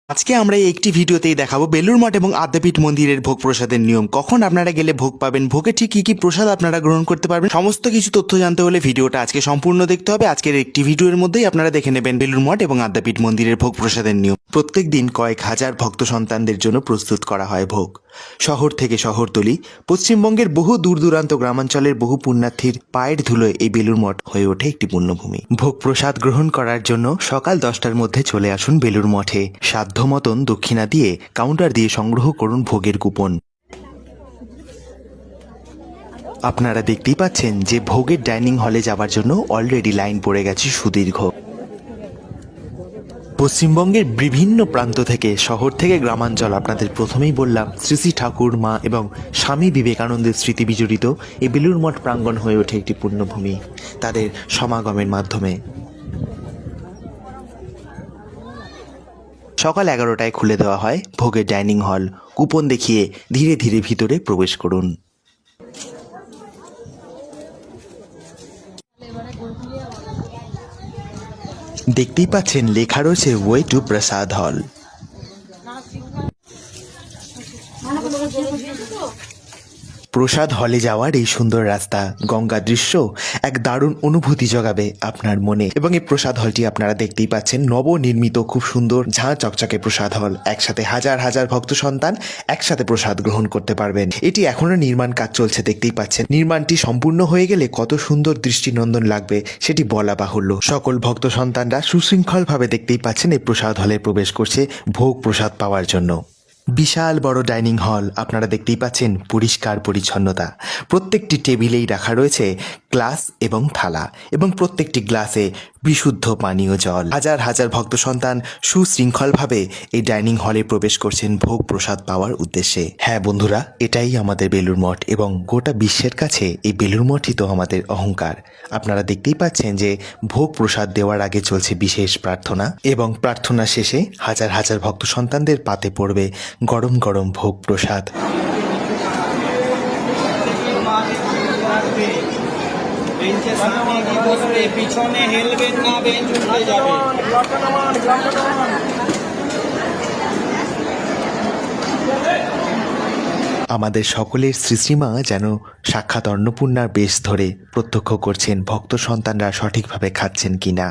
আজকে আমরা এই একটি ভিডিওতেই দেখাবো বেলুড় মঠ এবং আদ্যাপীঠ মন্দিরের ভোগ প্রসাদের নিয়ম, কখন আপনারা গেলে ভোগ পাবেন, ভোগে ঠিক কি কি প্রসাদ আপনারা গ্রহণ করতে পারবেন। সমস্ত কিছু তথ্য জানতে হলে ভিডিওটা আজকে সম্পূর্ণ দেখতে হবে। আজকের একটি ভিডিওর মধ্যেই আপনারা দেখে নেবেন বেলুড় মঠ এবং আদ্যাপীঠ মন্দিরের ভোগ প্রসাদের নিয়ম। প্রত্যেক দিন কয়েক হাজার ভক্ত সন্তানদের জন্য প্রস্তুত করা হয় ভোগ। শহর থেকে শহরতলি, পশ্চিমবঙ্গের বহু দূর দূরান্ত গ্রামাঞ্চলের বহু পুণ্যার্থীর পায়ের ধুলোয় এই বেলুড় মঠ হয়ে ওঠে একটি পুণ্যভূমি। ভোগ প্রসাদ গ্রহণ করার জন্য সকাল 10টার মধ্যে চলে আসুন বেলুড় মঠে। সাধ্য মতন দক্ষিণা দিয়ে কাউন্টার দিয়ে সংগ্রহ করুন ভোগের কুপন। আপনারা দেখতেই পাচ্ছেন যে ভোগের ডাইনিং হলে যাওয়ার জন্য অলরেডি লাইন পড়ে গেছে সুদীর্ঘ। পশ্চিমবঙ্গের বিভিন্ন প্রান্ত থেকে, শহর থেকে গ্রামাঞ্চল, আপনাদের প্রথমেই বললাম শ্রী শ্রী ঠাকুর, মা এবং স্বামী বিবেকানন্দের স্মৃতি বিজড়িত এই বেলুড় মঠ প্রাঙ্গণ হয়ে ওঠে একটি পুণ্যভূমি তাদের সমাগমের মাধ্যমে। সকাল 11টায় খুলে দেওয়া হয় ভোগের ডাইনিং হল। কুপন দেখিয়ে ধীরে ধীরে ভিতরে প্রবেশ করুন। দেখতেই পাচ্ছেন লেখা রয়েছে ওয়ে টু প্রসাদ হল। প্রসাদ হলে যাওয়ার এই সুন্দর রাস্তা, গঙ্গা দৃশ্য এক দারুণ অনুভূতি জগাবে আপনার মনে। এবং এই প্রসাদ হলটি আপনারা দেখতেই পাচ্ছেন, নবনির্মিত খুব সুন্দর ঝাঁ চকচকে প্রসাদ হল। একসাথে হাজার হাজার ভক্ত সন্তান একসাথে প্রসাদ গ্রহণ করতে পারবেন। এটি এখনো নির্মাণ কাজ চলছে, দেখতেই পাচ্ছেন। নির্মাণটি সম্পূর্ণ হয়ে গেলে কত সুন্দর দৃষ্টিনন্দন লাগবে সেটি বলা বাহুল্য। সকল ভক্ত সন্তানরা সুশৃঙ্খলভাবে দেখতেই পাচ্ছেন এই প্রসাদ হলে প্রবেশ করছে ভোগ প্রসাদ পাওয়ার জন্য। বিশাল বড় ডাইনিং হল, আপনারা দেখতেই পাচ্ছেন পরিষ্কার পরিচ্ছন্নতা। প্রত্যেকটি টেবিলেই রাখা রয়েছে গ্লাস এবং থালা, এবং প্রত্যেকটি গ্লাসে বিশুদ্ধ পানীয় জল। হাজার হাজার ভক্ত সন্তান সুশৃঙ্খলভাবে এই ডাইনিং হলে প্রবেশ করছেন ভোগ প্রসাদ পাওয়ার উদ্দেশ্যে। হ্যাঁ বন্ধুরা, এটাই আমাদের বেলুড় মঠ, এবং গোটা বিশ্বের কাছে এই বেলুড় মঠই তো আমাদের অহংকার। আপনারা দেখতেই পাচ্ছেন যে ভোগ প্রসাদ দেওয়ার আগে চলছে বিশেষ প্রার্থনা, এবং প্রার্থনা শেষে হাজার হাজার ভক্ত সন্তানদের পাতে পড়বে গরম গরম ভোগ প্রসাদ। পিছনে হেলবেন না, বেঞ্চ উঠে যাবে। আমাদের সকলের শ্রীশ্রীমা যেন সাক্ষাৎ অন্নপূর্ণার বেশ ধরে প্রত্যক্ষ করছেন ভক্ত সন্তানরা সঠিকভাবে খাচ্ছেন কিনা।